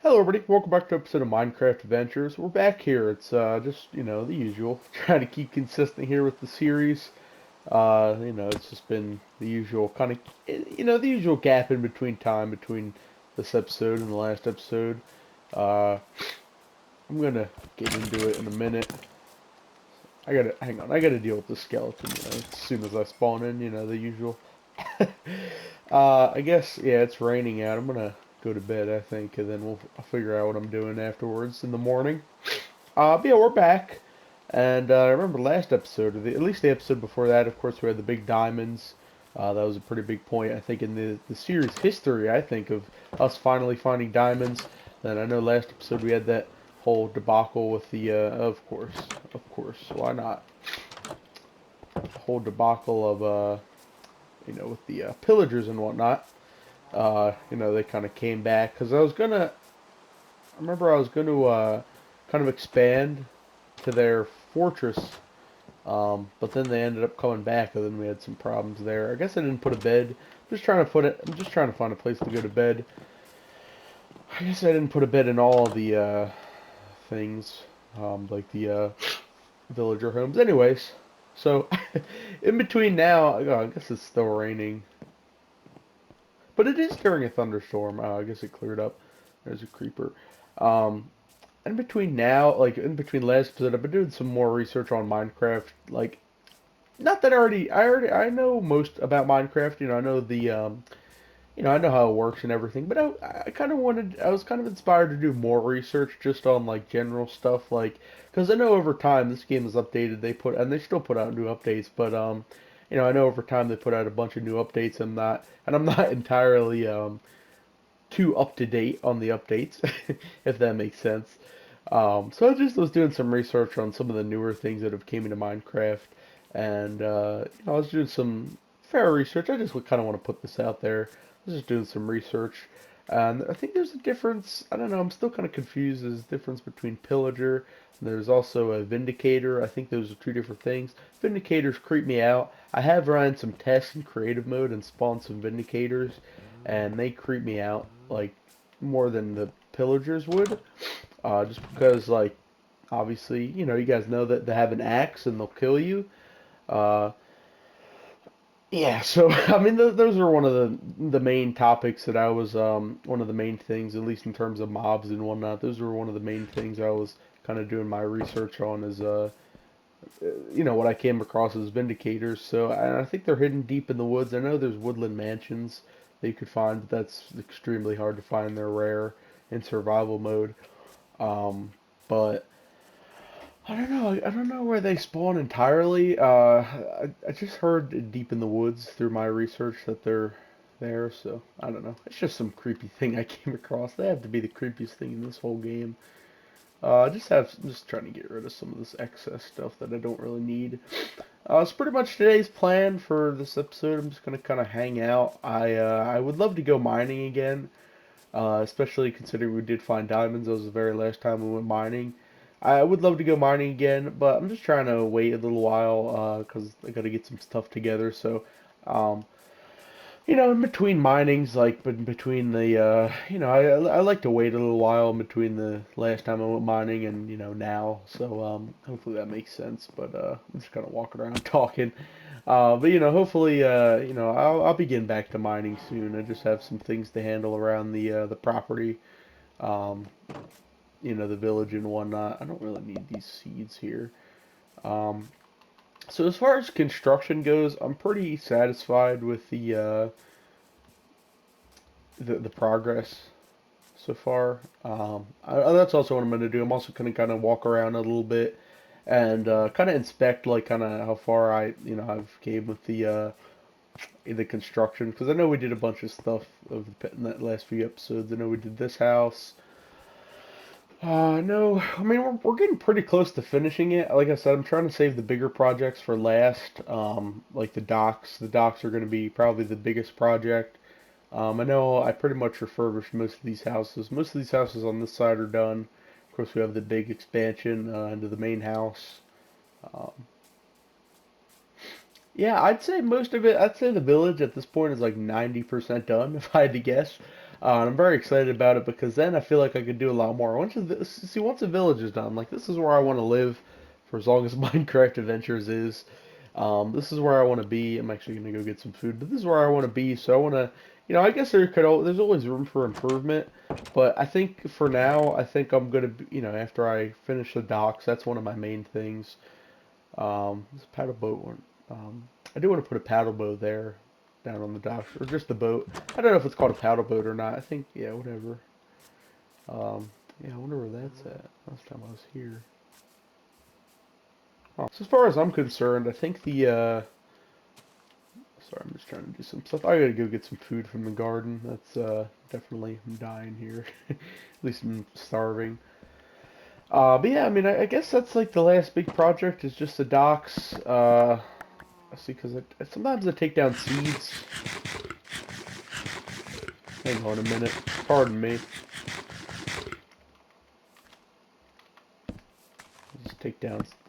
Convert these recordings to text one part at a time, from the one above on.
Hello, everybody. Welcome back to an episode of Minecraft Adventures. We're back here. It's just the usual. Trying to keep consistent here with the series. It's just been the usual kind of the usual gap in between time between this episode and the last episode. Uh, I'm gonna get into it in a minute. I gotta hang on. I gotta deal with the skeleton as soon as I spawn in. The usual. I guess yeah, it's raining out. I'm gonna go to bed, I think, and then I'll figure out what I'm doing afterwards in the morning. But yeah, we're back, and I remember last episode, at least the episode before that. Of course, we had the big diamonds. That was a pretty big point, I think, in the series history. I think of us finally finding diamonds. Then I know last episode we had that whole debacle with the, of course, why not? The whole debacle of with the pillagers and whatnot. They kind of came back because I remember I was going to kind of expand to their fortress, but then they ended up coming back, and then we had some problems there. I guess I didn't put a bed. I'm just trying to find a place to go to bed. I guess I didn't put a bed in all of the things, like the villager homes. Anyways, so in between now, oh, I guess it's still raining, but it is during a thunderstorm. I guess it cleared up. There's a creeper. Um, in between now, like in between last episode, I've been doing some more research on Minecraft. Like, not that I know most about Minecraft. I know I know how it works and everything. But I was kind of inspired to do more research just on like general stuff, like because I know over time this game is updated. And they still put out new updates, but I know over time they put out a bunch of new updates. I'm not entirely too up to date on the updates, if that makes sense. So I just was doing some research on some of the newer things that have came into Minecraft, and I was doing some fair research. I just kind of want to put this out there. I was just doing some research, and I think there's a difference. I don't know. I'm still kind of confused. There's a difference between Pillager. And there's also a Vindicator. I think those are two different things. Vindicators creep me out. I have run some tests in creative mode and spawned some Vindicators, and they creep me out like more than the Pillagers would. Just because, like, obviously, you guys know that they have an axe and they'll kill you. Uh, yeah, so I mean, those are one of the main topics that I was one of the main things, at least in terms of mobs and whatnot. Those were one of the main things I was kind of doing my research on is what I came across as vindicators. So and I think they're hidden deep in the woods. I know there's woodland mansions that you could find, but that's extremely hard to find. They're rare in survival mode. But I don't know. I don't know where they spawn entirely. I just heard deep in the woods through my research that they're there. So I don't know. It's just some creepy thing I came across. They have to be the creepiest thing in this whole game. I'm just trying to get rid of some of this excess stuff that I don't really need. It's pretty much today's plan for this episode. I'm just gonna kind of hang out. I would love to go mining again, especially considering we did find diamonds. That was the very last time we went mining. I would love to go mining again, but I'm just trying to wait a little while because I got to get some stuff together. So, um, in between minings, like but between the, I like to wait a little while in between the last time I went mining and now. So hopefully that makes sense. But I'm just kind of walking around talking. But hopefully, I'll be getting back to mining soon. I just have some things to handle around the property, um, the village and whatnot. I don't really need these seeds here. Um, so as far as construction goes, I'm pretty satisfied with the progress so far. That's also what I'm going to do. I'm also going to kind of walk around a little bit and kind of inspect like kind of how far I've came with the construction because I know we did a bunch of stuff in that last few episodes. I know we did this house. No, I mean we're getting pretty close to finishing it. Like I said, I'm trying to save the bigger projects for last. Like the docks. The docks are going to be probably the biggest project. I know I pretty much refurbished most of these houses. Most of these houses on this side are done. Of course, we have the big expansion into the main house. Um, yeah, I'd say most of it. I'd say the village at this point is like 90% done, if I had to guess. And I'm very excited about it because then I feel like I could do a lot more. Once the village is done, like this is where I want to live for as long as Minecraft Adventures is. This is where I want to be. I'm actually gonna go get some food, but this is where I want to be. So I want to, I guess there's always room for improvement, but I think for now, I think I'm gonna, after I finish the docks, that's one of my main things. This paddle boat one. I do want to put a paddle boat there, down on the docks, or just the boat. I don't know if it's called a paddle boat or not. I think, yeah, whatever. Um, yeah, I wonder where that's at. Last time I was here. Oh, so as far as I'm concerned, I think sorry, I'm just trying to do some stuff. I gotta go get some food from the garden. That's, definitely, I'm dying here. At least I'm starving. But yeah, I mean, I guess that's like the last big project is just the docks. I see, because sometimes I take down seeds. Hang on a minute. Pardon me.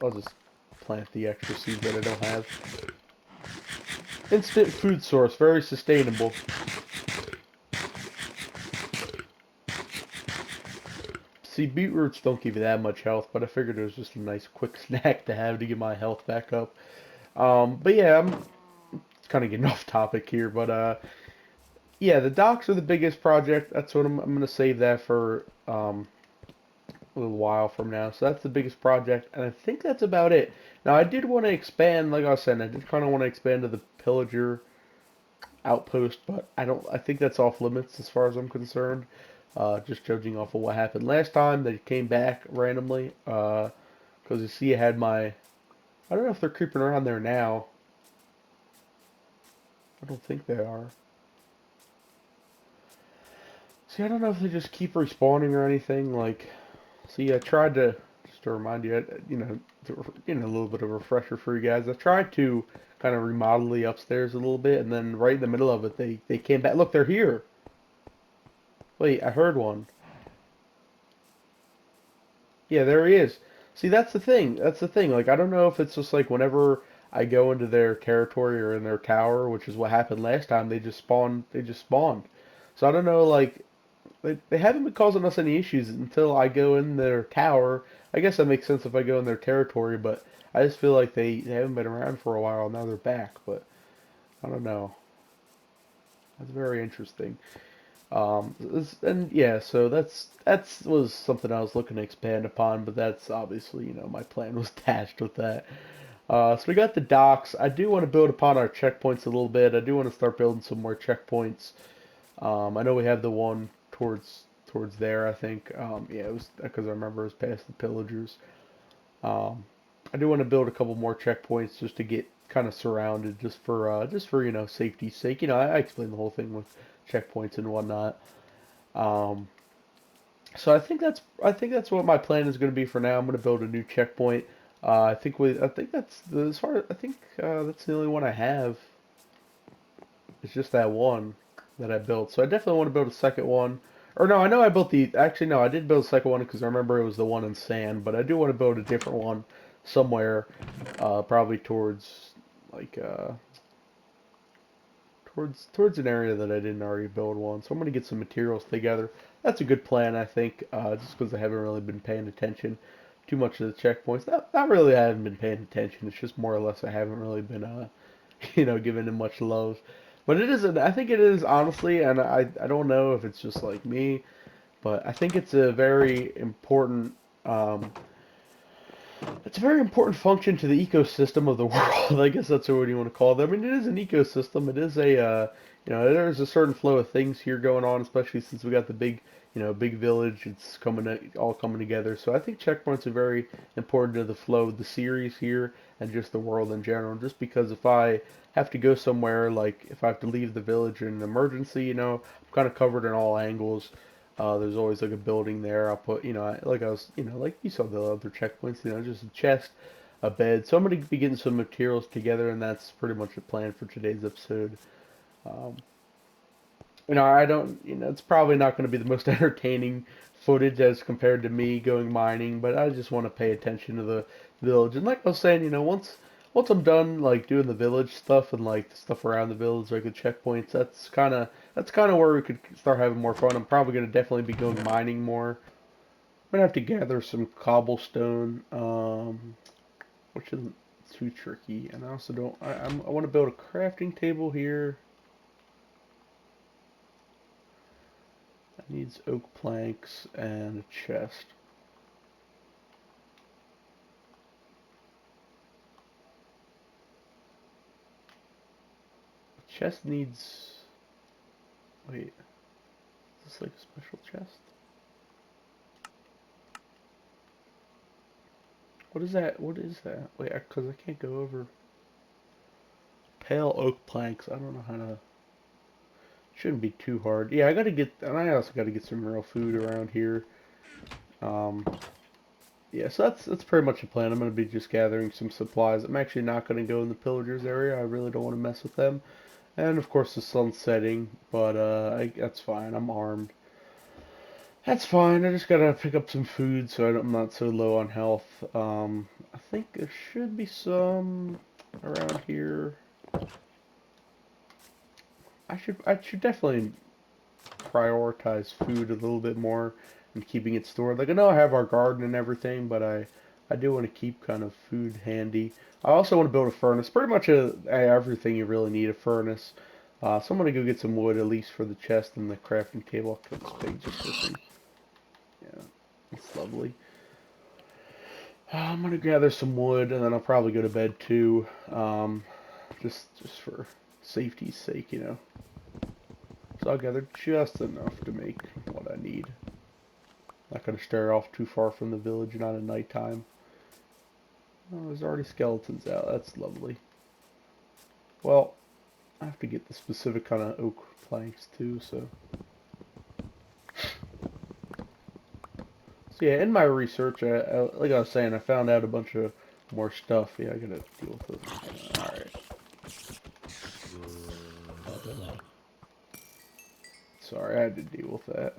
I'll just plant the extra seeds that I don't have. Instant food source, very sustainable. See, beetroots don't give you that much health, but I figured it was just a nice quick snack to have to get my health back up. But yeah, I'm kind of getting off topic here, but yeah, the docks are the biggest project. That's what I'm gonna save that for a little while from now. So that's the biggest project, and I think that's about it. Now I did want to expand, like I was saying, I did kind of want to expand to the pillager outpost, but I don't. I think that's off limits as far as I'm concerned. Just judging off of what happened last time, they came back randomly. Because you see, I had my. I don't know if they're creeping around there now. I don't think they are. See, I don't know if they just keep respawning or anything. Like, see, I tried to just to remind you, a little bit of a refresher for you guys. I tried to kind of remodel the upstairs a little bit, and then right in the middle of it, they came back. Look, they're here. Wait, I heard one. Yeah, there he is. See, that's the thing. That's the thing. Like, I don't know if it's just like whenever I go into their territory or in their tower, which is what happened last time, they just spawned. They just spawned. So I don't know. Like, they haven't been causing us any issues until I go in their tower. I guess that makes sense if I go in their territory, but I just feel like they haven't been around for a while. Now they're back, but I don't know. That's very interesting. And yeah, so that's was something I was looking to expand upon, but that's obviously, my plan was dashed with that. So we got the docks. I do want to build upon our checkpoints a little bit. I do want to start building some more checkpoints. I know we have the one towards there, I think. Yeah, it was because I remember it was past the pillagers. Um, I do want to build a couple more checkpoints just to get kind of surrounded, just for safety's sake. I explained the whole thing with checkpoints and whatnot. Um, so I think that's what my plan is going to be for now. I'm going to build a new checkpoint. I think that's as far. I think that's the only one I have. It's just that one that I built. So I definitely want to build a second one. Or no, I know I built actually no, I did build a second one because I remember it was the one in sand, but I do want to build a different one somewhere, probably towards like towards an area that I didn't already build one. So I'm gonna get some materials together. That's a good plan, I think. Just because I haven't really been paying attention too much to the checkpoints. Not really. I haven't been paying attention. It's just more or less I haven't really been giving it much love. But it is. I think it is honestly, and I don't know if it's just like me, but I think um, it's a very important function to the ecosystem of the world. I guess that's what you want to call it. I mean, it is an ecosystem. It is there's a certain flow of things here going on, especially since we got the big village. It's all coming together. So I think checkpoints are very important to the flow of the series here and just the world in general. Just because if I have to go somewhere, like if I have to leave the village in an emergency, I'm kind of covered in all angles. There's always like a building there. I'll put, like I was, like you saw the other checkpoints, just a chest, a bed. So I'm going to be getting some materials together, and that's pretty much the plan for today's episode. Um, I don't, it's probably not going to be the most entertaining footage as compared to me going mining, but I just want to pay attention to the village. And like I was saying, once I'm done like doing the village stuff and like the stuff around the village, like the checkpoints, that's kind of that's kind of where we could start having more fun. I'm probably going to definitely be going mining more. I'm going to have to gather some cobblestone, which isn't too tricky. And I also don't, I want to build a crafting table here. It needs oak planks and a chest. The chest needs, wait, is this like a special chest? What is that? What is that? Wait, because I can't go over pale oak planks. I don't know how to. Shouldn't be too hard. Yeah, I gotta get, and I also gotta get some real food around here. Um, yeah, so that's pretty much the plan. I'm gonna be just gathering some supplies. I'm actually not gonna go in the pillagers area. I really don't want to mess with them. And of course the sun's setting, but that's fine. I'm armed. That's fine. I just gotta pick up some food so I'm not so low on health. I think there should be some around here. I should definitely prioritize food a little bit more and keeping it stored. Like I know I have our garden and everything, but I do want to keep kind of food handy. I also want to build a furnace. Pretty much everything you really need a furnace. So I'm gonna go get some wood at least for the chest and the crafting table. I'll kill this pig just for some. Yeah, it's lovely. I'm gonna gather some wood and then I'll probably go to bed too. Just for safety's sake, you know. So I'll gather just enough to make what I need. Not gonna stare off too far from the village, not at nighttime. Oh, there's already skeletons out. That's lovely. Well, I have to get the specific kind of oak planks too, so. So yeah, in my research, like I was saying, I found out a bunch of more stuff. Yeah, I gotta deal with it. Alright. Sorry, I had to deal with that.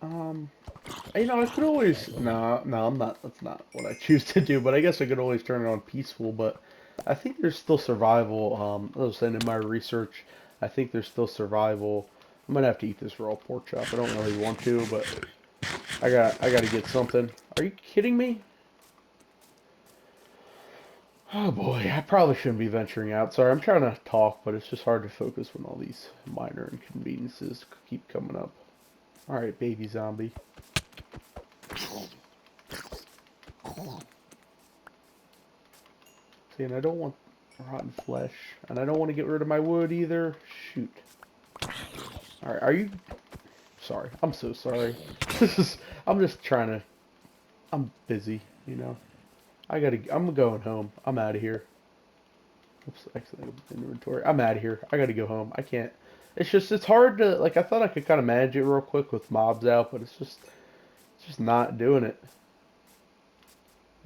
Um, you know, I could always, no, I'm not, that's not what I choose to do, but I guess I could always turn it on peaceful, but I think there's still survival, as I was saying in my research, I think there's still survival. I'm gonna have to eat this raw pork chop. I don't really want to, but I gotta get something. Are you kidding me? Oh boy, I probably shouldn't be venturing out. Sorry, I'm trying to talk, but it's just hard to focus when all these minor inconveniences keep coming up. Alright, baby zombie. See, and I don't want rotten flesh. And I don't want to get rid of my wood either. Shoot. Alright, are you... Sorry. I'm so sorry. This is... I'm just trying to... I'm busy, you know. I'm going home. I'm out of here. Oops, accidentally opened inventory. I'm out of here. I gotta go home. I can't... It's just, it's hard to... Like, I thought I could kind of manage it real quick with mobs out, but it's just not doing it.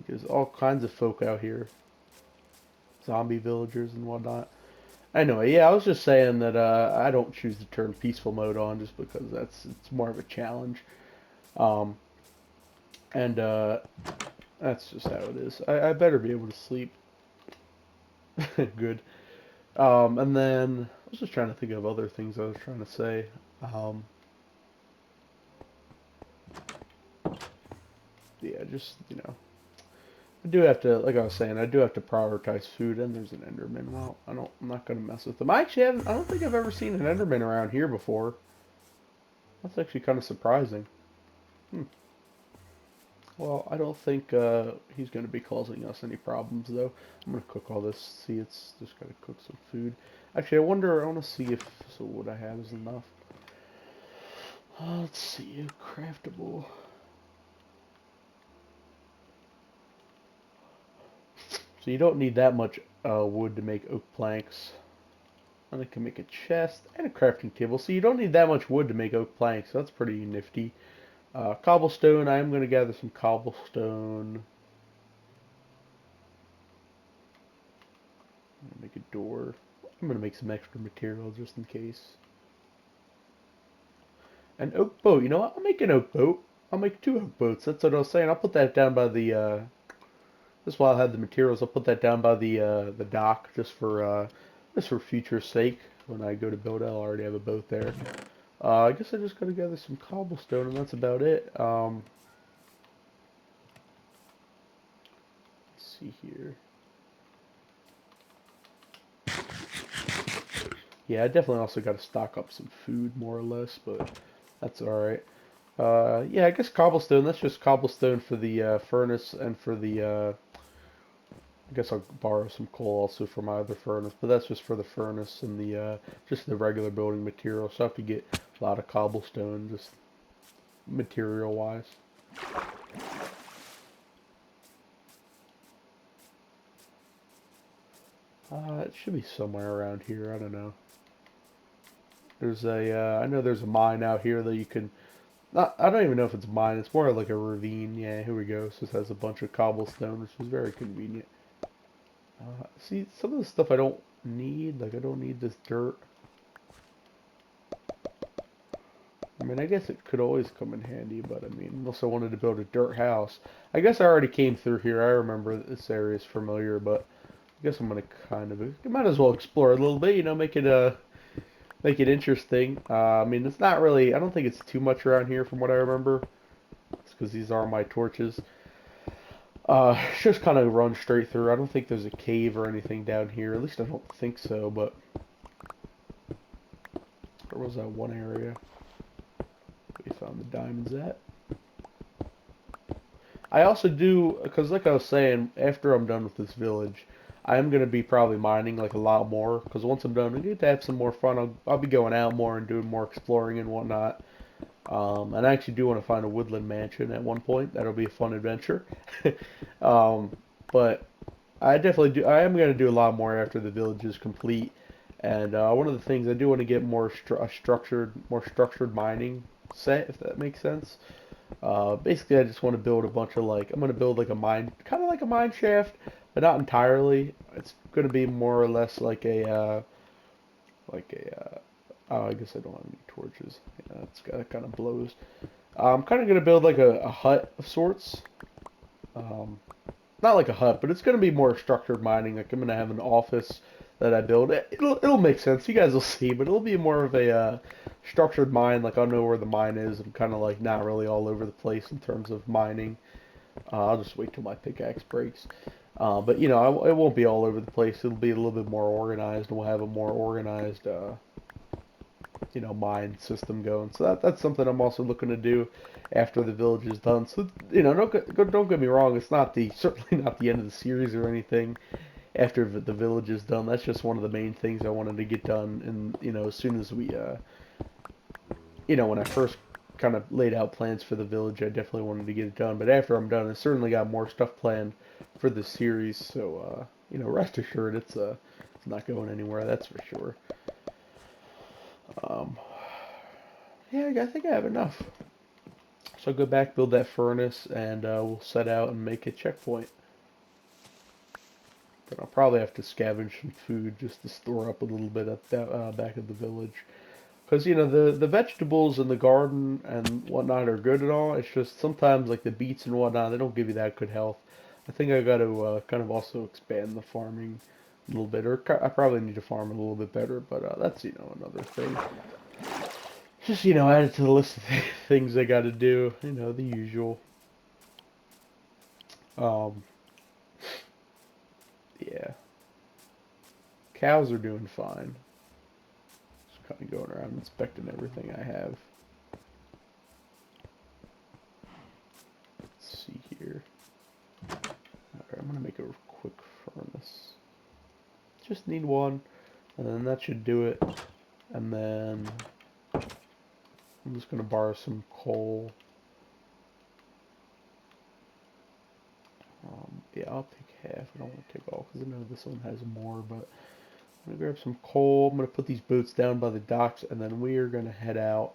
There's all kinds of folk out here. Zombie villagers and whatnot. Anyway, yeah, I was just saying that I don't choose to turn peaceful mode on just because it's more of a challenge. Um, and that's just how it is. I better be able to sleep. Good. And then I was just trying to think of other things I was trying to say. Um, yeah, just, you know. I do have to, like I was saying, I do have to prioritize food, and there's an Enderman. Well, I'm not gonna mess with them. I don't think I've ever seen an Enderman around here before. That's actually kind of surprising. Hmm. Well, I don't think he's gonna be causing us any problems, though. I'm gonna cook all this. See, it's just gotta cook some food. Actually, I wanna see if so what I have is enough. Let's see, craftable. So you don't need that much wood to make oak planks. And I can make a chest and a crafting table. So you don't need that much wood to make oak planks. So that's pretty nifty. Cobblestone. I am going to gather some cobblestone. I'm going to make a door. I'm going to make some extra material just in case. An oak boat. You know what? I'll make an oak boat. I'll make 2 oak boats. That's what I was saying. I'll put that down by the... Just while I have the materials, I'll put that down by the dock just for just for future's sake, when I go to build it, I'll already have a boat there. I guess I just gotta gather some cobblestone, and that's about it. Let's see here. Yeah, I definitely also got to stock up some food, more or less, but that's alright. Yeah, I guess cobblestone, that's just cobblestone for the furnace and for the, I guess I'll borrow some coal also for my other furnace, but that's just for the furnace and the, just the regular building material, so I have to get a lot of cobblestone, just material-wise. It should be somewhere around here, I don't know. There's a, I know there's a mine out here that you can, not, I don't even know if it's a mine, it's more like a ravine. Yeah, here we go. So this has a bunch of cobblestone, which is very convenient. See, some of the stuff I don't need, like I don't need this dirt. I mean, I guess it could always come in handy, but I mean, unless I wanted to build a dirt house. I guess I already came through here. I remember this area is familiar, but I guess I'm gonna kind of, I might as well explore a little bit, you know, make it interesting. I mean, it's not really, I don't think it's too much around here from what I remember. It's because these are my torches. Just kind of run straight through. I don't think there's a cave or anything down here. At least I don't think so, but where was that one area we found the diamonds at? I also do, because like I was saying, after I'm done with this village, I am going to be probably mining like a lot more, because once I'm done, I get to have some more fun. I'll be going out more and doing more exploring and whatnot. And I actually do want to find a woodland mansion at one point. That'll be a fun adventure. um, but I definitely do. I am going to do a lot more after the village is complete. And one of the things I do want to get more more structured mining set, if that makes sense. Basically, I just want to build a bunch of like, I'm going to build like a mine, kind of like a mine shaft, but not entirely. It's going to be more or less like a, oh, I guess I don't have any torches. Yeah, that kind of blows. I'm kind of going to build like a hut of sorts. Um, Not like a hut, but it's going to be more structured mining. Like I'm going to have an office that I build. It'll make sense. You guys will see, but it'll be more of a structured mine. Like I'll know where the mine is. I'm kind of like not really all over the place in terms of mining. I'll just wait till my pickaxe breaks. But you know, it won't be all over the place. It'll be a little bit more organized, and we'll have a more organized, you know, mine system going. So that's something I'm also looking to do after the village is done. So you know, don't get me wrong. It's not the certainly not the end of the series or anything. After the village is done, that's just one of the main things I wanted to get done. And you know, as soon as we, you know, when I first kind of laid out plans for the village, I definitely wanted to get it done. But after I'm done, I certainly got more stuff planned for the series. So you know, rest assured, it's not going anywhere. That's for sure. Um, yeah, I think I have enough. So I'll go back, build that furnace, and we'll set out and make a checkpoint. Then I'll probably have to scavenge some food just to store up a little bit at the back of the village. Because, you know, the vegetables in the garden and whatnot are good and all. It's just sometimes, like the beets and whatnot, they don't give you that good health. I think I got to kind of also expand the farming a little bit. Or I probably need to farm it a little bit better, but that's, you know, another thing. Just, you know, add it to the list of things I got to do. You know, the usual. Um, yeah. Cows are doing fine. Just kind of going around inspecting everything I have. Let's see here. Alright, I'm gonna make a quick furnace. Just need one, and then that should do it. And then I'm just gonna borrow some coal. Yeah, I'll take half. I don't want to take all because I know this one has more. But I'm gonna grab some coal. I'm gonna put these boats down by the docks, and then we are gonna head out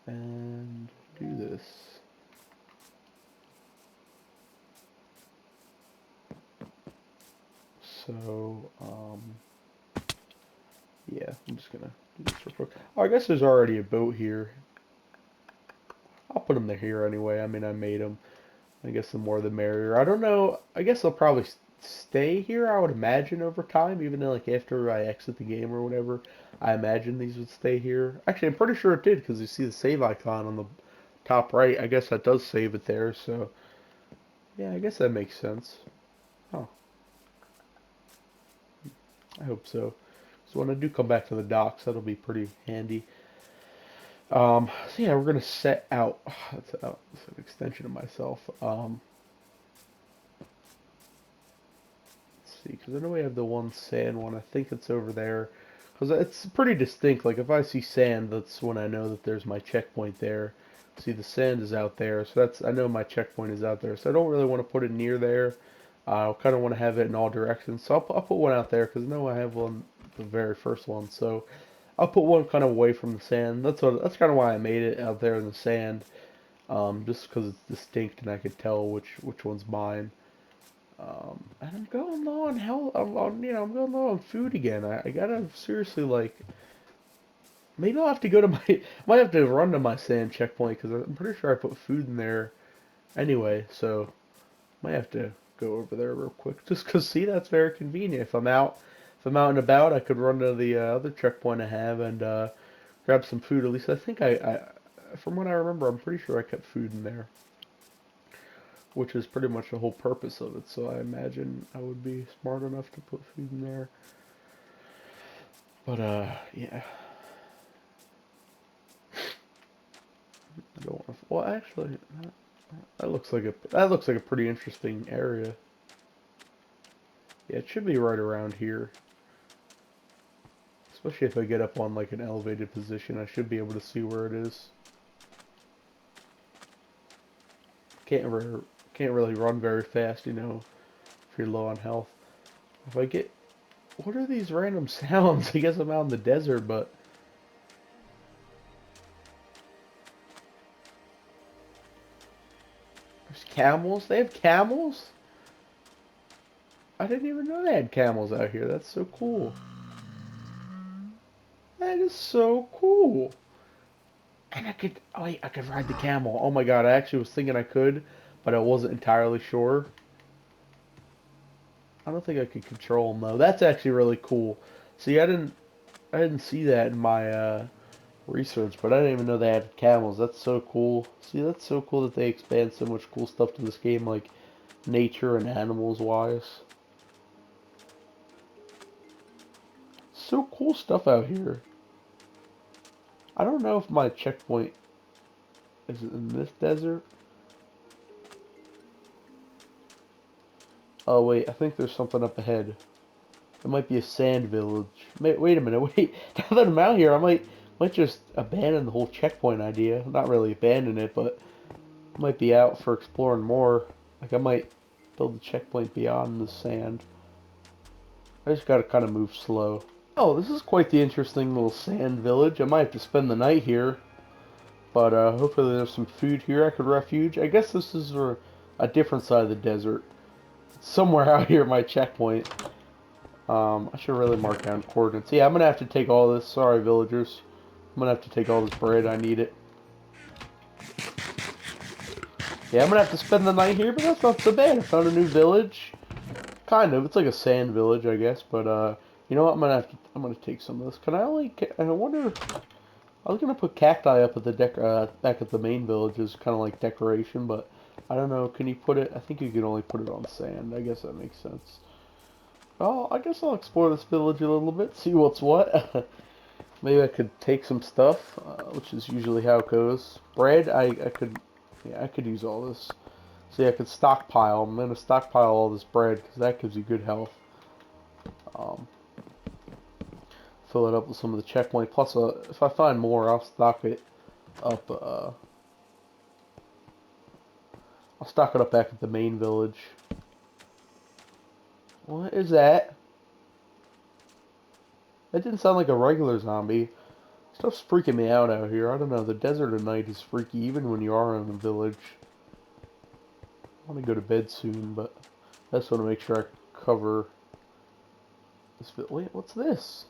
and do this. So, yeah, I'm just gonna do this real quick. Oh, I guess there's already a boat here. I'll put them there here anyway. I mean, I made them. I guess the more the merrier. I don't know. I guess I'll probably stay here, I would imagine, over time, even though, like, after I exit the game or whatever, I imagine these would stay here. Actually, I'm pretty sure it did, because you see the save icon on the top right. I guess that does save it there, so, yeah, I guess that makes sense. Oh, I hope so. So when I do come back to the docks, that'll be pretty handy. So yeah, we're gonna set out. That's an extension of myself. Let's see, because I know we have the one sand one. I think it's over there, because it's pretty distinct. Like if I see sand, that's when I know that there's my checkpoint there. See, the sand is out there, so that's I know my checkpoint is out there. So I don't really want to put it near there. I kind of want to have it in all directions. So I'll put one out there because I know I have one, the very first one. So I'll put one kind of away from the sand. That's kind of why I made it out there in the sand, just because it's distinct and I could tell which one's mine. And I'm going low on hell. I'm going low on food again. I gotta seriously like. Maybe I'll have to go to my. Might have to run to my sand checkpoint because I'm pretty sure I put food in there anyway. So might have to go over there real quick. Just because see, that's very convenient. If I'm out and about, I could run to the other checkpoint I have and grab some food. At least I think from what I remember, I'm pretty sure I kept food in there, which is pretty much the whole purpose of it. So I imagine I would be smart enough to put food in there. But yeah, I don't want to. Well, actually, that looks like a pretty interesting area. Yeah, it should be right around here. Especially if I get up on like an elevated position, I should be able to see where it is. Can't re can't really run very fast, if you're low on health. If I get, what are these random sounds? I guess I'm out in the desert, but there's camels. They have camels? I didn't even know they had camels out here. That's so cool. That is so cool. And oh wait, I could ride the camel. Oh my god, I actually was thinking I could, but I wasn't entirely sure. I don't think I could control them though. That's actually really cool. See, I didn't see that in my research, but I didn't even know they had camels. That's so cool. See, that's so cool that they expand so much cool stuff to this game, like nature and animals wise. So cool stuff out here. I don't know if my checkpoint is in this desert. Oh wait, I think there's something up ahead. It might be a sand village. Wait a minute, wait. Now that I'm out here, I might just abandon the whole checkpoint idea. Not really abandon it, but I might be out for exploring more. Like I might build the checkpoint beyond the sand. I just gotta kind of move slow. Oh, this is quite the interesting little sand village. I might have to spend the night here, but hopefully there's some food here I could refuge. I guess this is a different side of the desert. Somewhere out here, my checkpoint. I should really mark down coordinates. Yeah, I'm gonna have to take all this. Sorry, villagers. I'm gonna have to take all this bread. I need it. Yeah, I'm gonna have to spend the night here, but that's not so bad. I found a new village. Kind of. It's like a sand village, I guess. But you know what? I'm gonna take some of this. Can I only? I wonder. I was gonna put cacti up at the back at the main village as kind of like decoration, but I don't know. Can you put it? I think you can only put it on sand. I guess that makes sense. Well, I guess I'll explore this village a little bit, see what's what. Maybe I could take some stuff, which is usually how it goes. Bread, I could, yeah, I could use all this. See, I could stockpile. I'm gonna stockpile all this bread because that gives you good health. Um, Fill it up with some of the checkpoint. Plus, if I find more, I'll stock it up. I'll stock it up back at the main village. What is that? That didn't sound like a regular zombie. Stuff's freaking me out here. I don't know. The desert at night is freaky, even when you are in a village. I want to go to bed soon, but I just want to make sure I cover this. Wait, what's this?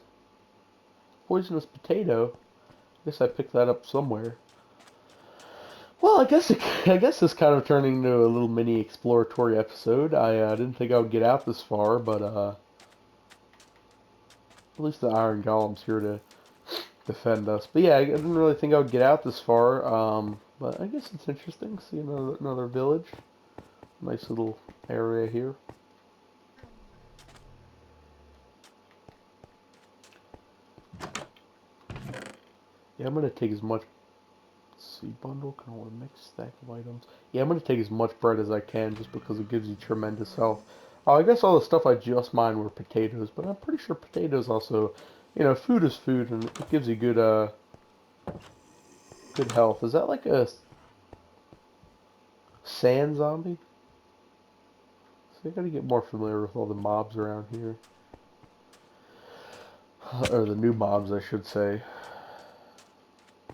Poisonous potato. I guess I picked that up somewhere. Well, Well, I guess this kind of turning into a little mini exploratory episode. I didn't think I would get out this far, but at least the Iron Golem's here to defend us. But yeah, I didn't really think I would get out this far. But I guess it's interesting. See another village. Nice little area here. Yeah, I'm gonna take as much seed bundle. Kind of want to mix stack of items. Yeah, I'm gonna take as much bread as I can, just because it gives you tremendous health. Oh, I guess all the stuff I just mined were potatoes, but I'm pretty sure potatoes also, food is food, and it gives you good health. Is that like a sand zombie? So I gotta get more familiar with all the mobs around here. Or the new mobs, I should say.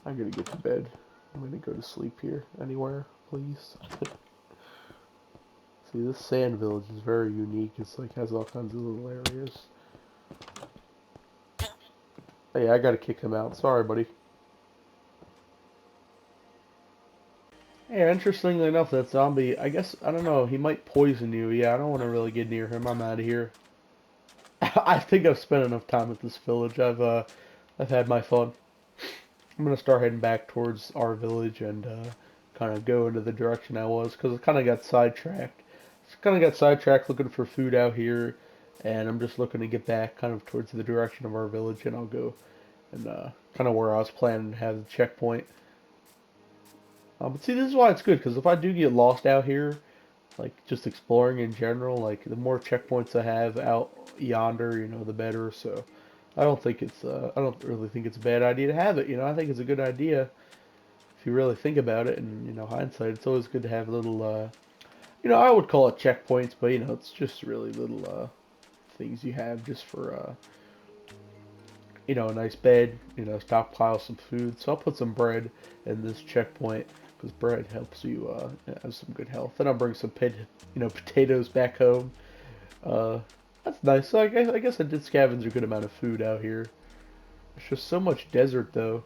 I gotta get to bed. I'm gonna go to sleep here. Anywhere, please. See, this sand village is very unique. It's like has all kinds of little areas. Hey, I gotta kick him out. Sorry, buddy. Hey, interestingly enough, that zombie, I guess, I don't know, he might poison you. Yeah, I don't want to really get near him. I'm out of here. I think I've spent enough time at this village. I've had my fun. I'm gonna start heading back towards our village and kind of go into the direction I was, because I kind of got sidetracked. Just kind of got sidetracked looking for food out here, and I'm just looking to get back kind of towards the direction of our village, and I'll go and kind of where I was planning to have the checkpoint. But see, this is why it's good, because if I do get lost out here, like just exploring in general, like the more checkpoints I have out yonder, the better. So I don't really think it's a bad idea to have it. I think it's a good idea if you really think about it. And hindsight, it's always good to have little, I would call it checkpoints, but it's just really little things you have just for, a nice bed, stockpile some food. So I'll put some bread in this checkpoint, because bread helps you have some good health. Then I'll bring some potatoes back home. Uh, that's nice. So I guess I did scavenge a good amount of food out here. There's just so much desert though,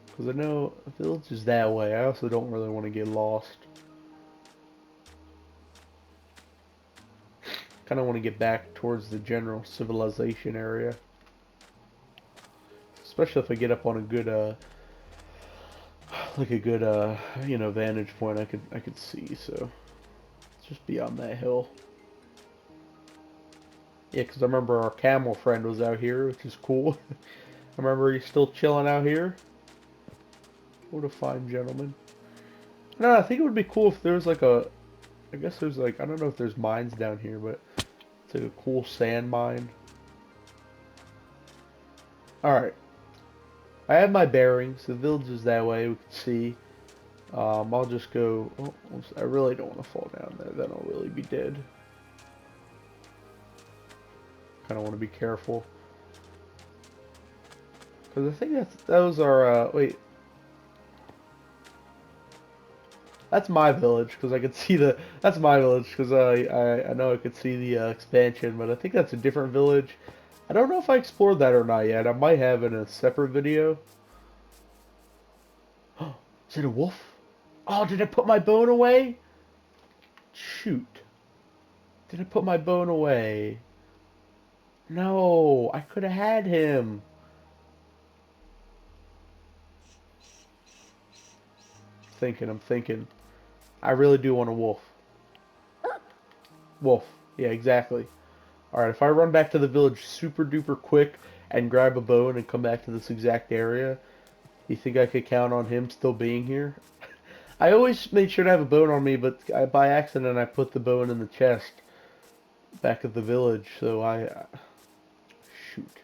because I know the village is that way. I also don't really want to get lost. Kind of want to get back towards the general civilization area, especially if I get up on a good like a good vantage point. I could see. So it's just beyond that hill. Yeah, because I remember our camel friend was out here, which is cool. I remember he's still chilling out here. What a fine gentleman. No, I think it would be cool if there was like I guess there's like, I don't know if there's mines down here, but it's like a cool sand mine. Alright. I have my bearings. The village is that way, we can see. I'll just go, oh, I really don't want to fall down there, then I'll really be dead. Kind of want to be careful. Because I think those are, wait. That's my village, because I could see that's my village, because I know I could see the expansion, but I think that's a different village. I don't know if I explored that or not yet. I might have in a separate video. Is it a wolf? Oh, did I put my bone away? Shoot. Did I put my bone away? No, I could have had him. I'm thinking. I really do want a wolf. Wolf. Yeah, exactly. Alright, if I run back to the village super duper quick and grab a bone and come back to this exact area, you think I could count on him still being here? I always made sure to have a bone on me, but by accident I put the bone in the chest back at the village, so shoot.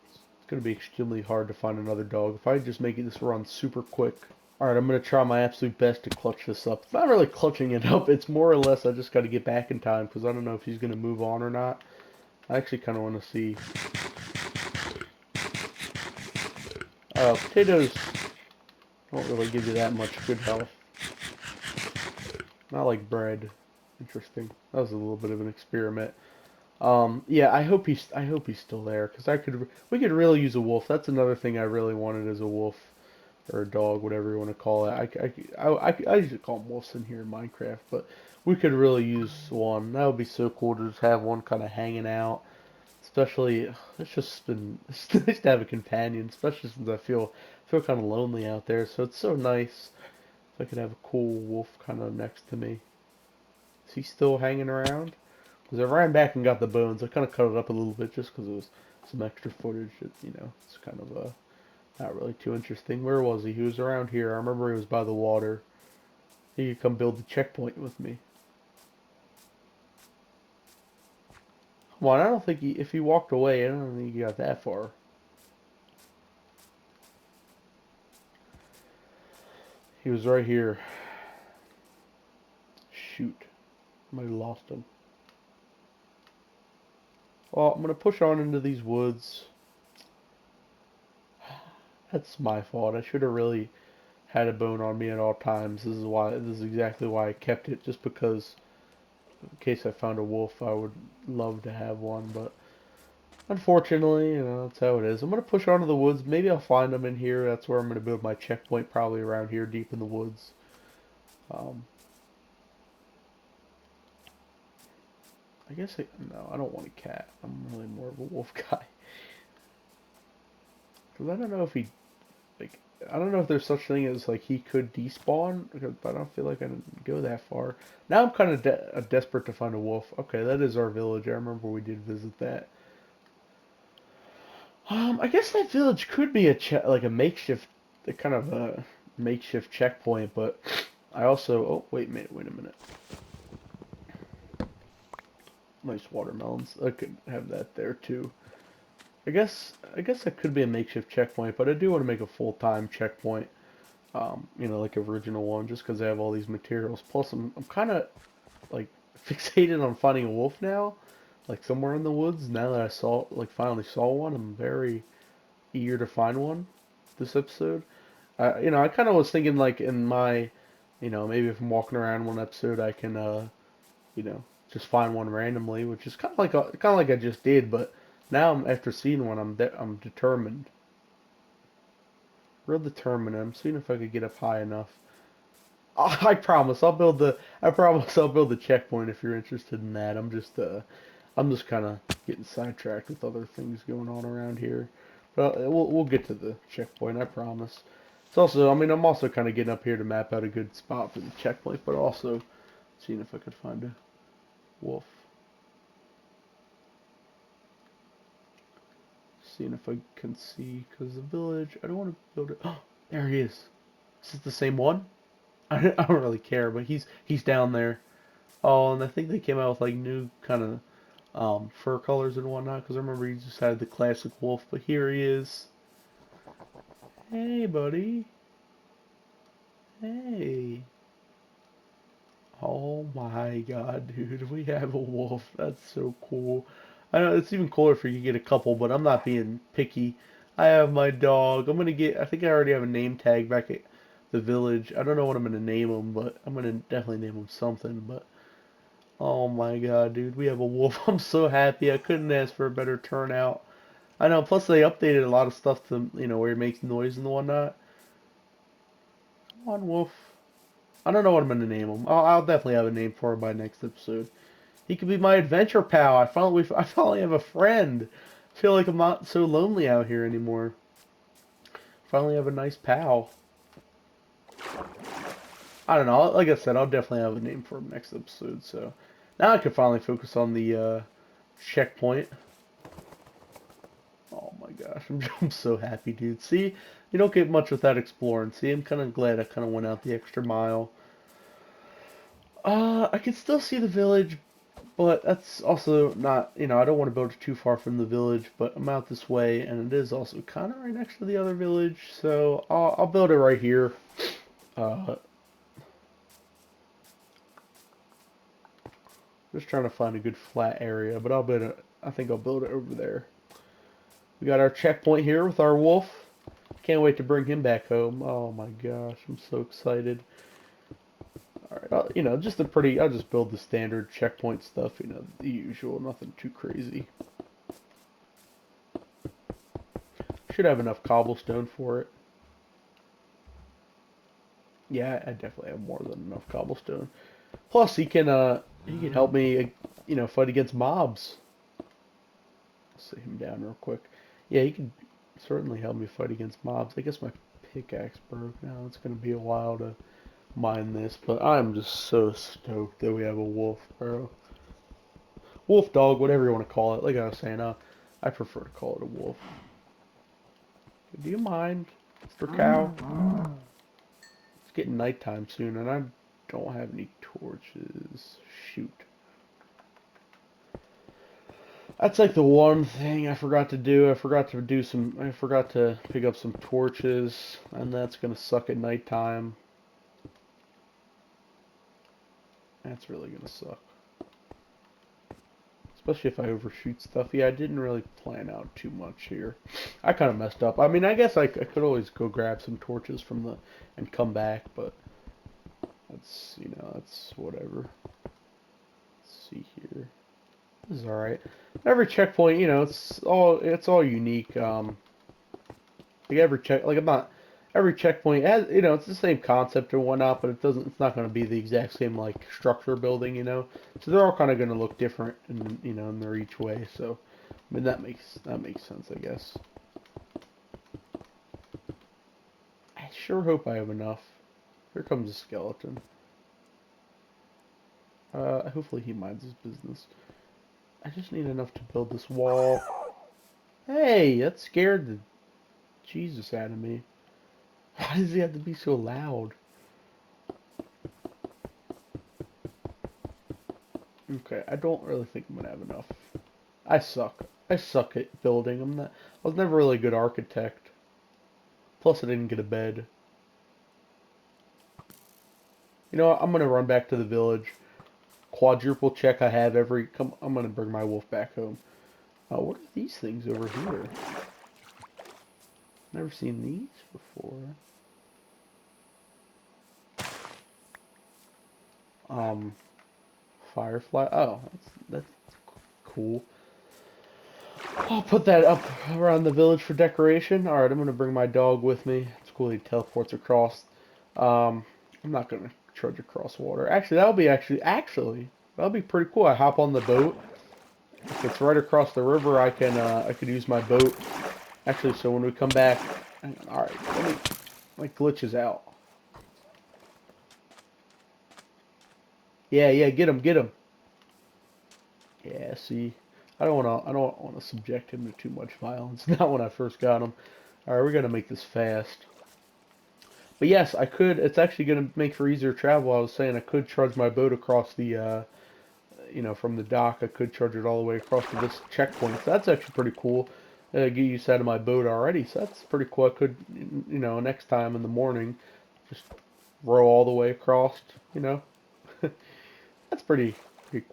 It's going to be extremely hard to find another dog. If I just make this run super quick. Alright, I'm going to try my absolute best to clutch this up. It's not really clutching it up, it's more or less I just got to get back in time, because I don't know if he's going to move on or not. I actually kind of want to see. Potatoes don't really give you that much good health. Not like bread. Interesting. That was a little bit of an experiment. Yeah, I hope he's still there, because we could really use a wolf. That's another thing I really wanted as a wolf. or a dog, whatever you want to call it. I usually call them wolves in here in Minecraft, but we could really use one. That would be so cool to just have one kind of hanging out. Especially, it's just been it's nice to have a companion, especially since I feel kind of lonely out there. So it's so nice if I could have a cool wolf kind of next to me. Is he still hanging around? Because I ran back and got the bones. I kind of cut it up a little bit just because it was some extra footage that, it's kind of not really too interesting. Where was he? He was around here. I remember he was by the water. He could come build the checkpoint with me. Come on, I don't think if he walked away, I don't think he got that far. He was right here. Shoot. I might have lost him. Well, I'm going to push on into these woods. That's my fault. I should have really had a bone on me at all times. This is exactly why I kept it, just because in case I found a wolf, I would love to have one, but unfortunately, that's how it is. I'm going to push on to the woods. Maybe I'll find them in here. That's where I'm going to build my checkpoint, probably around here, deep in the woods. Um, no, I don't want a cat. I'm really more of a wolf guy. Because I don't know if like, I don't know if there's such thing as, like, he could despawn, but I don't feel like I didn't go that far. Now I'm kind of desperate to find a wolf. Okay, that is our village. I remember we did visit that. I guess that village could be like a makeshift, a kind of a makeshift checkpoint, but I also, oh, wait a minute. Nice watermelons. I could have that there too. I guess that could be a makeshift checkpoint, but I do want to make a full-time checkpoint. Like original one, just because I have all these materials. Plus, I'm kind of like fixated on finding a wolf now, like somewhere in the woods. Now that finally saw one, I'm very eager to find one this episode. I kind of was thinking like in my, maybe if I'm walking around one episode, I can, you know, just find one randomly, which is kind of like I just did. But now after seeing one, I'm determined, real determined. I'm seeing if I could get up high enough. I promise I promise I'll build the checkpoint if you're interested in that. I'm just kind of getting sidetracked with other things going on around here. But we'll get to the checkpoint, I promise. It's also, I mean, I'm also kind of getting up here to map out a good spot for the checkpoint, but also seeing if I could find a wolf. Seeing if I can see, because the village, I don't want to build it. Oh, there he is. Is this the same one? I don't really care, but he's down there. Oh, and I think they came out with like new kind of fur colors and whatnot. Because I remember he just had the classic wolf, but here he is. Hey, buddy. Hey. Oh my God, dude, we have a wolf. That's so cool. I know it's even cooler if you get a couple, but I'm not being picky. I have my dog. I think I already have a name tag back at the village. I don't know what I'm gonna name him, but I'm gonna definitely name him something. But oh my God, dude, we have a wolf. I'm so happy. I couldn't ask for a better turnout. I know. Plus, they updated a lot of stuff to, where he makes noise and whatnot. Come on, wolf. I don't know what I'm gonna name him. I'll definitely have a name for him by next episode. He could be my adventure pal. I finally have a friend. I feel like I'm not so lonely out here anymore. Finally have a nice pal. I don't know. Like I said, I'll definitely have a name for him next episode. So now I can finally focus on the checkpoint. Oh my gosh, I'm so happy, dude. See, you don't get much without exploring. See, I'm kind of glad I kind of went out the extra mile. I can still see the village, but that's also not, I don't want to build it too far from the village, but I'm out this way, and it is also kind of right next to the other village, so I'll build it right here. Uh, just trying to find a good flat area, but I think I'll build it over there. We got our checkpoint here with our wolf. Can't wait to bring him back home. Oh my gosh, I'm so excited. Alright, I'll just build the standard checkpoint stuff, the usual, nothing too crazy. Should have enough cobblestone for it. Yeah, I definitely have more than enough cobblestone. Plus, he can help me, fight against mobs. Sit him down real quick. Yeah, he can certainly help me fight against mobs. I guess my pickaxe broke now. It's gonna be a while to mine this, but I'm just so stoked that we have a wolf, bro. Wolf dog, whatever you want to call it. Like I was saying, I prefer to call it a wolf. Do you mind, Mr. Cow? It's getting nighttime soon, and I don't have any torches. Shoot. That's like the one thing I forgot to do. I forgot to pick up some torches, and that's gonna suck at nighttime. That's really gonna suck. Especially if I overshoot stuff. Yeah, I didn't really plan out too much here. I kind of messed up. I mean, I guess I could always go grab some torches and come back, but that's whatever. Let's see here. This is alright. Every checkpoint, it's all unique. Like I'm not every checkpoint has, it's the same concept and whatnot, but it's not going to be the exact same like structure building. So they're all kind of going to look different in their each way. So, I mean that makes sense, I guess. I sure hope I have enough. Here comes a skeleton. Hopefully he minds his business. I just need enough to build this wall. Hey, that scared the Jesus out of me. Why does he have to be so loud? Okay, I don't really think I'm gonna have enough. I suck. I suck at building. I was never really a good architect. Plus, I didn't get a bed. You know what? I'm gonna run back to the village. Quadruple check I have every. I'm gonna bring my wolf back home. What are these things over here? Never seen these before. Um, Firefly. Oh, that's cool. I'll put that up around the village for decoration. Alright, I'm gonna bring my dog with me. It's cool he teleports across. I'm not gonna trudge across water. Actually, that'll be pretty cool. I hop on the boat. If it's right across the river, I could use my boat. Actually, so when we come back, alright, my glitch is out. Yeah, yeah, get him, get him. Yeah, see, I don't wanna subject him to too much violence. Not when I first got him. Alright, we're gonna make this fast. But yes, I could. It's actually going to make for easier travel. I was saying I could charge my boat across from the dock. I could charge it all the way across to this checkpoint. So that's actually pretty cool. Get used out of my boat already. So that's pretty cool. I could, next time in the morning, just row all the way across. You know, that's pretty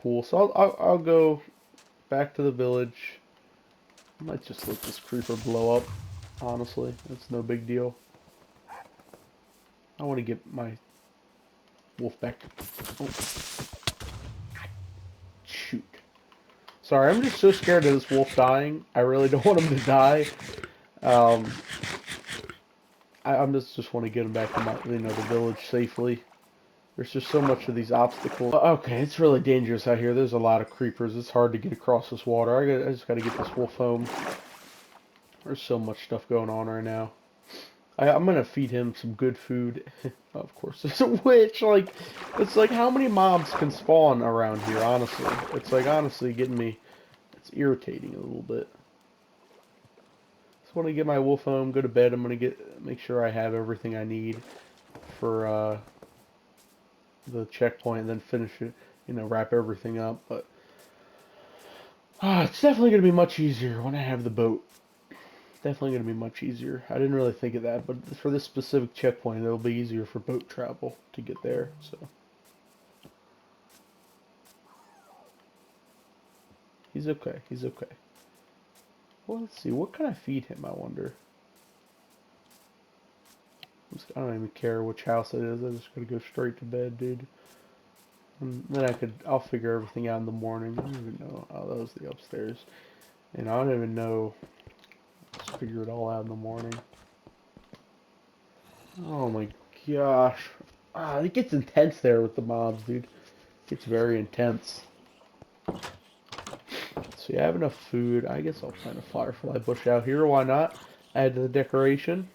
cool. So I'll go back to the village. I might just let this creeper blow up. Honestly, it's no big deal. I want to get my wolf back. Oh, shoot. Sorry, I'm just so scared of this wolf dying. I really don't want him to die. Um, I'm just want to get him back to the village safely. There's just so much of these obstacles. Okay, it's really dangerous out here. There's a lot of creepers. It's hard to get across this water. I just gotta get this wolf home. There's so much stuff going on right now. I'm gonna feed him some good food. Of course, there's a witch. Like, it's like how many mobs can spawn around here? Honestly, it's like honestly getting me. It's irritating a little bit. Just want to get my wolf home, go to bed. I'm gonna make sure I have everything I need for the checkpoint, and then finish it. Wrap everything up. But it's definitely gonna be much easier when I have the boat. Definitely gonna be much easier. I didn't really think of that, but for this specific checkpoint, it'll be easier for boat travel to get there. So he's okay. He's okay. Well, let's see. What can I feed him? I wonder. I don't even care which house it is. I just gotta go straight to bed, dude. And then I'll figure everything out in the morning. I don't even know. Oh, that was the upstairs. And I don't even know. Just figure it all out in the morning. Oh my gosh. It gets intense there with the mobs, dude. It gets very intense. So yeah, I have enough food. I guess I'll plant a firefly bush out here. Why not? Add to the decoration.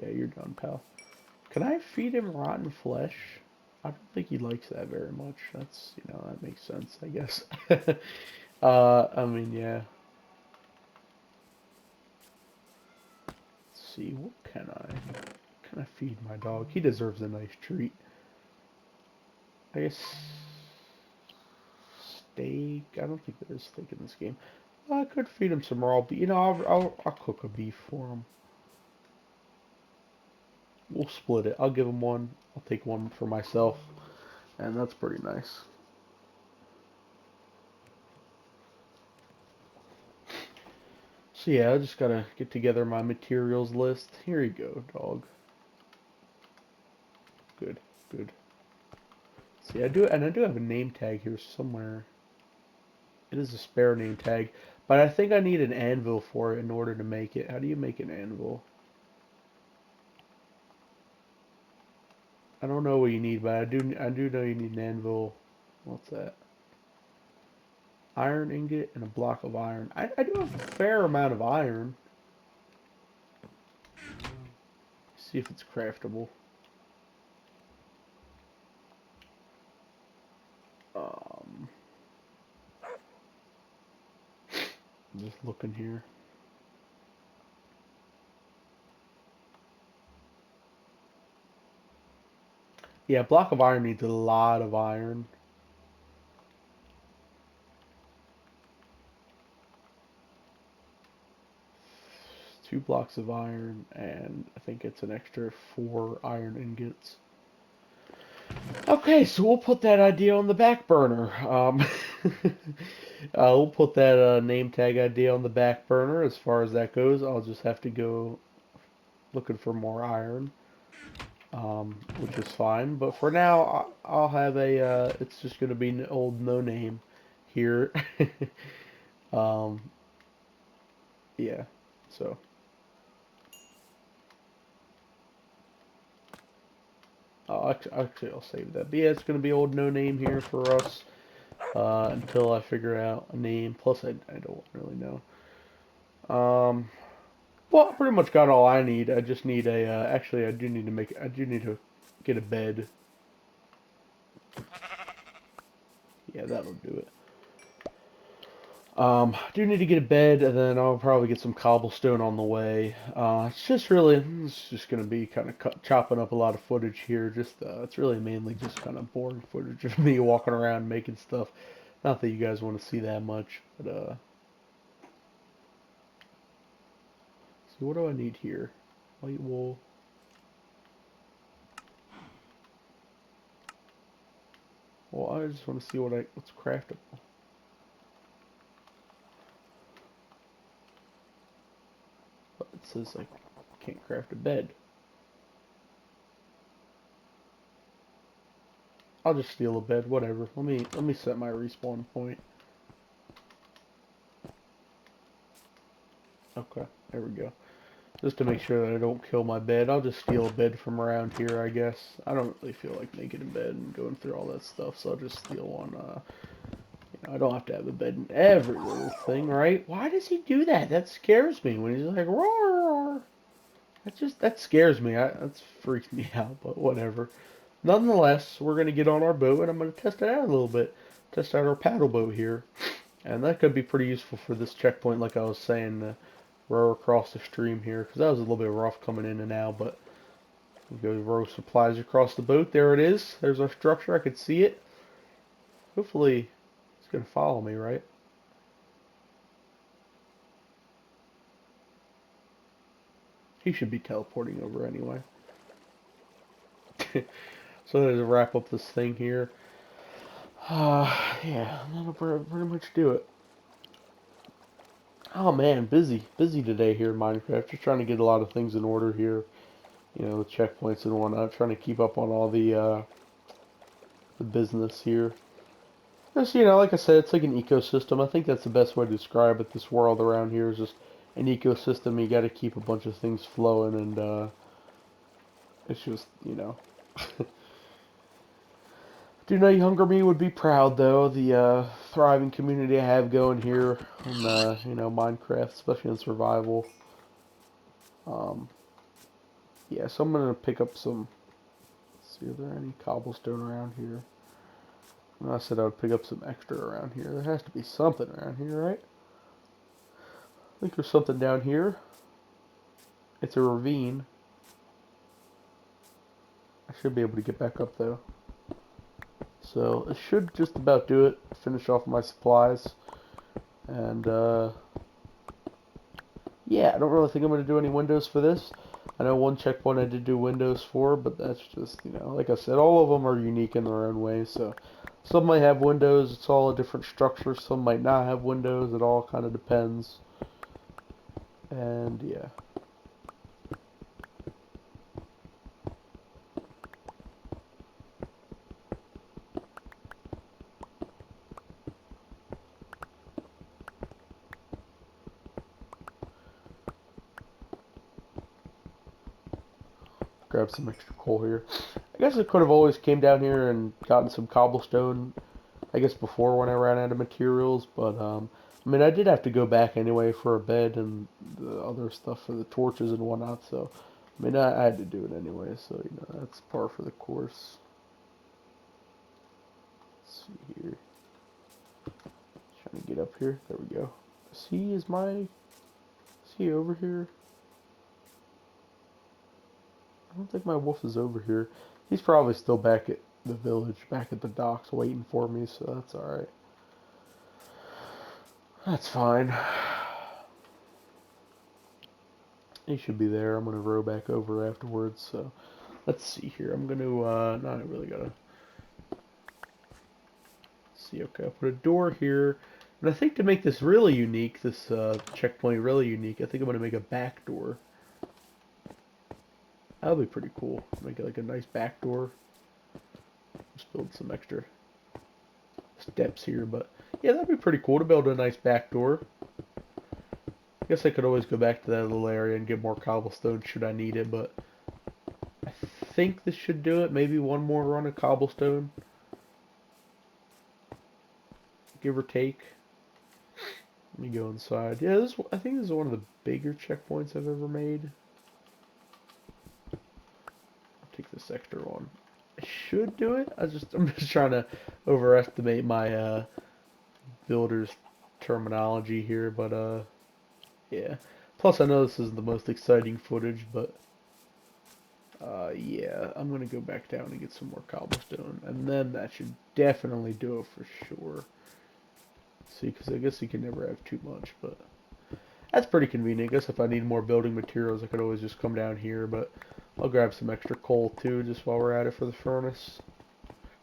Yeah, you're done, pal. Can I feed him rotten flesh? I don't think he likes that very much. That's, that makes sense, I guess. I mean, yeah. Let's see, what can I feed my dog? He deserves a nice treat. I guess steak. I don't think there is steak in this game. I could feed him some raw beef. I'll cook a beef for him. We'll split it. I'll give him one. I'll take one for myself. And that's pretty nice. So yeah, I just gotta get together my materials list. Here you go, dog. Good, good. See, I do have a name tag here somewhere. It is a spare name tag, but I think I need an anvil for it in order to make it. How do you make an anvil? I don't know what you need, but I do know you need an anvil. What's that? Iron ingot and a block of iron. I do have a fair amount of iron. See if it's craftable. Um, just looking here. Yeah, block of iron needs a lot of iron. 2 blocks of iron, and I think it's an extra 4 iron ingots. Okay, so we'll put that idea on the back burner. We'll put that name tag idea on the back burner. As far as that goes, I'll just have to go looking for more iron, which is fine. But for now, I'll have a. It's just gonna be an old no name here. um, yeah. So. Actually, I'll save that. But yeah, it's gonna be old no name here for us. Until I figure out a name. Plus, I don't really know. Well, I pretty much got all I need. I just need a. Actually, I do need to get a bed. Yeah, that'll do it. I do need to get a bed, and then I'll probably get some cobblestone on the way. It's just gonna be kind of chopping up a lot of footage here. It's really mainly just kind of boring footage of me walking around making stuff. Not that you guys want to see that much, but so what do I need here? White wool. Well, I just want to see what's craftable. But it says I can't craft a bed. I'll just steal a bed, whatever. Let me set my respawn point. Okay, there we go. Just to make sure that I don't kill my bed, I'll just steal a bed from around here, I guess. I don't really feel like making a bed and going through all that stuff, so I'll just steal one. I don't have to have a bed in every little thing, right? Why does he do that? That scares me when he's like, roar. That scares me. That freaks me out, but whatever. Nonetheless, we're going to get on our boat and I'm going to test it out a little bit. Test out our paddle boat here. And that could be pretty useful for this checkpoint, like I was saying, row across the stream here. Because that was a little bit rough coming in and out, but we go row supplies across the boat. There it is. There's our structure. I could see it. Hopefully, it's going to follow me, right? He should be teleporting over anyway. So there's a wrap up this thing here. Yeah, that'll pretty much do it. Oh man, busy today here in Minecraft. Just trying to get a lot of things in order here. With checkpoints and whatnot. Trying to keep up on all the business here. Just, like I said, it's like an ecosystem. I think that's the best way to describe it. This world around here is just an ecosystem. You got to keep a bunch of things flowing, and it's just, Do know Younger Me would be proud, though, the thriving community I have going here in, Minecraft, especially in survival. Um, yeah, so I'm going to pick up some, let's see, are there any cobblestone around here? I said I would pick up some extra around here. There has to be something around here, right? I think there's something down here. It's a ravine. I should be able to get back up, though. So, it should just about do it. Finish off my supplies. And, yeah, I don't really think I'm going to do any windows for this. I know one checkpoint I did do windows for, but that's just, like I said, all of them are unique in their own way. So some might have windows, it's all a different structure. Some might not have windows, it all kind of depends. And yeah. Grab some extra coal here. I guess I could have always came down here and gotten some cobblestone, I guess before when I ran out of materials, but I mean I did have to go back anyway for a bed and the other stuff for the torches and whatnot, so I mean I had to do it anyway, so that's par for the course. Let's see here. Trying to get up here. There we go. Is he over here? I don't think my wolf is over here. He's probably still back at the village, back at the docks waiting for me, so that's alright. That's fine. He should be there. I'm gonna row back over afterwards. So let's see here. I'm gonna no, I really gotta see. Okay, I'll put a door here, and I think to make this really unique, this checkpoint really unique, I think I'm gonna make a back door. That'll be pretty cool. Make it like a nice back door. Just build some extra steps here, but yeah, that'd be pretty cool to build a nice back door. I guess I could always go back to that little area and get more cobblestone should I need it, but I think this should do it. Maybe one more run of cobblestone, give or take. Let me go inside. Yeah, I think this is one of the bigger checkpoints I've ever made. I'll take this extra one. I should do it. I'm just trying to overestimate my builder's terminology here, but yeah. Plus, I know this isn't the most exciting footage, but yeah, I'm gonna go back down and get some more cobblestone, and then that should definitely do it for sure. See, because I guess you can never have too much, but that's pretty convenient. I guess if I need more building materials, I could always just come down here, but I'll grab some extra coal too, just while we're at it for the furnace.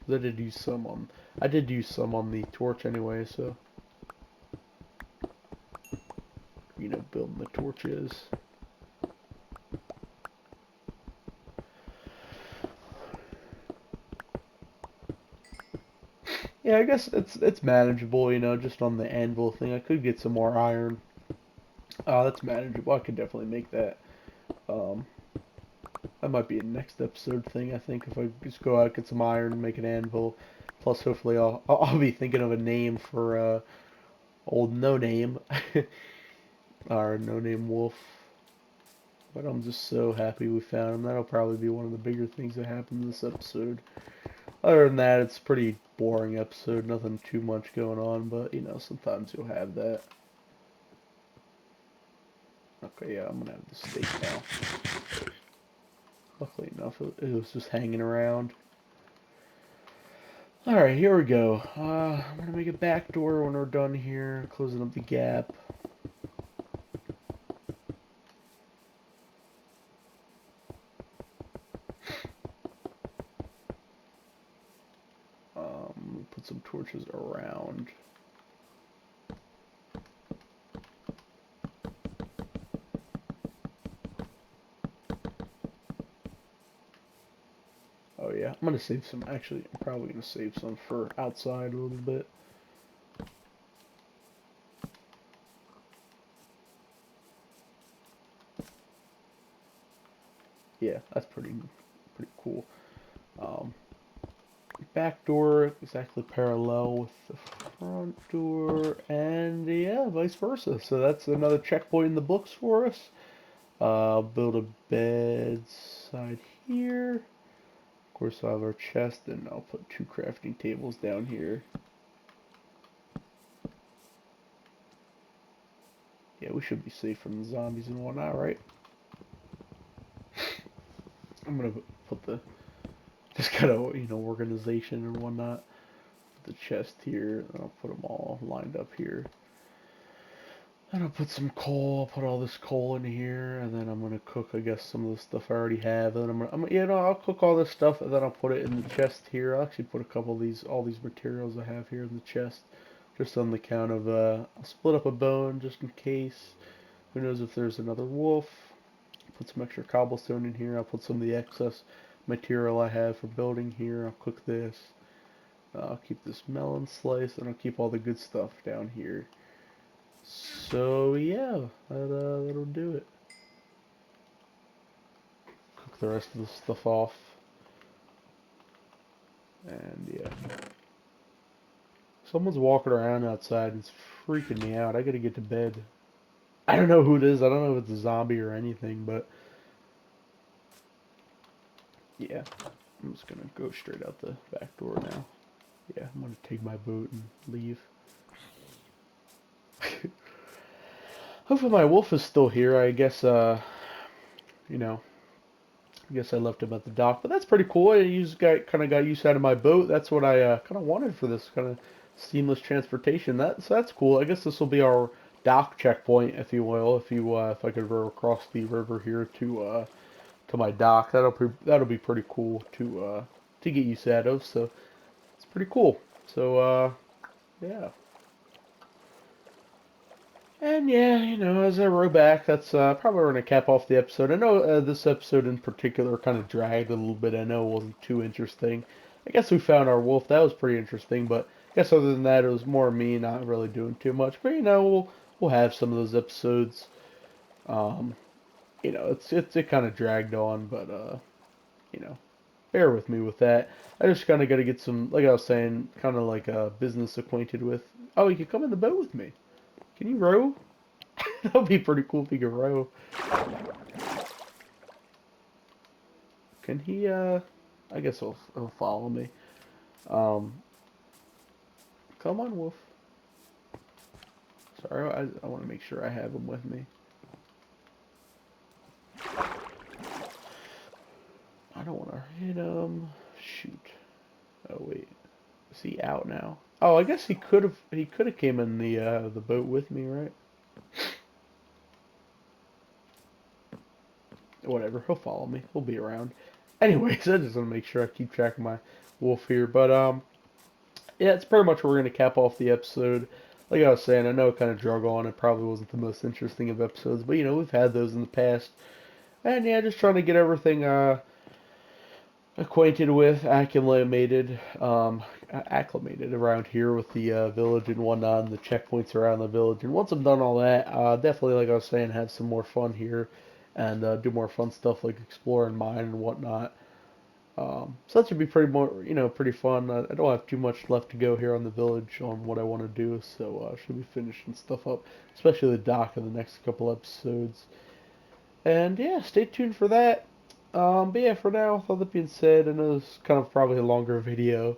I did use some on the torch anyway, so building the torches. Yeah, I guess it's manageable, just on the anvil thing. I could get some more iron. That's manageable. I could definitely make that. Um, that might be a next episode thing, I think, if I just go out, get some iron, and make an anvil. Plus, hopefully, I'll be thinking of a name for old No Name, our No Name Wolf. But I'm just so happy we found him. That'll probably be one of the bigger things that happened in this episode. Other than that, it's a pretty boring episode. Nothing too much going on, but sometimes you'll have that. Okay, yeah, I'm gonna have the steak now. Luckily enough, it was just hanging around. Alright, here we go. I'm gonna make a back door when we're done here, closing up the gap. Put some torches around. Oh yeah, I'm gonna save some. Actually, I'm probably gonna save some for outside a little bit. Yeah, that's pretty cool. Um, Back door exactly parallel with the front door, and yeah, vice versa. So that's another checkpoint in the books for us. Build a bed side here. Of course, I'll have our chest, and I'll put 2 crafting tables down here. Yeah, we should be safe from the zombies and whatnot, right? I'm gonna put the just kind of organization and whatnot. Put the chest here, and I'll put them all lined up here. And I'll put some coal. I'll put all this coal in here, and then I'm gonna cook, I guess, some of the stuff I already have. And then I'll cook all this stuff, and then I'll put it in the chest here. I'll actually put a couple of all these materials I have here in the chest, just on the count of I'll split up a bone just in case. Who knows if there's another wolf? Put some extra cobblestone in here. I'll put some of the excess material I have for building here. I'll cook this. I'll keep this melon slice, and I'll keep all the good stuff down here. So yeah, that'll do it. Cook the rest of the stuff off, and yeah. Someone's walking around outside and it's freaking me out. I gotta get to bed. I don't know who it is. I don't know if it's a zombie or anything, but yeah. I'm just gonna go straight out the back door now. Yeah, I'm gonna take my boat and leave. Hopefully my wolf is still here. I guess, you know, I guess I left him at the dock, but that's pretty cool. Kind of got use out of my boat. That's what I kind of wanted for this kind of seamless transportation. So that's cool. I guess this will be our dock checkpoint, if you will. If I could row across the river here to my dock, that'll be pretty cool to get used out of. So it's pretty cool. So yeah. And yeah, as I row back, that's probably going to cap off the episode. I know this episode in particular kind of dragged a little bit. I know it wasn't too interesting. I guess we found our wolf. That was pretty interesting, but I guess other than that, it was more me not really doing too much. But we'll have some of those episodes. Um, it kind of dragged on, but you know, bear with me with that. I just kind of got to get some, like I was saying, kind of like business acquainted with. Oh, you can come in the boat with me. Can you row? That would be pretty cool if he could row. Can he, I guess he'll follow me. Um, Come on, Wolf. Sorry, I want to make sure I have him with me. I don't want to hit him. Shoot. Oh, wait. Is he out now? Oh, I guess he could have came in the boat with me, right? Whatever, he'll follow me. He'll be around. Anyways, I just want to make sure I keep track of my wolf here. But yeah, it's pretty much where we're gonna cap off the episode. Like I was saying, I know it kind of drug on. It probably wasn't the most interesting of episodes, but we've had those in the past. And yeah, just trying to get everything acquainted with, acclimated around here with the village and whatnot, and the checkpoints around the village. And once I'm done all that, definitely, like I was saying, have some more fun here and do more fun stuff like explore and mine and whatnot. So that should be pretty fun. I don't have too much left to go here on the village on what I want to do, so should be finishing stuff up, especially the dock in the next couple episodes. And yeah, stay tuned for that. But yeah, for now, with all that being said, I know it's kind of probably a longer video.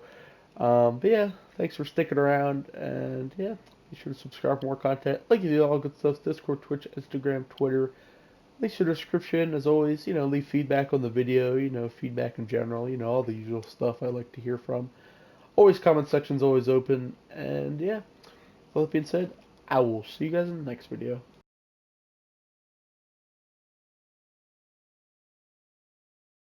But yeah, thanks for sticking around, and yeah, be sure to subscribe for more content. Like you do all good stuff, Discord, Twitch, Instagram, Twitter. Links to the description, as always, leave feedback on the video, feedback in general, all the usual stuff I like to hear from. Always comment section's always open, and yeah, with all that being said, I will see you guys in the next video.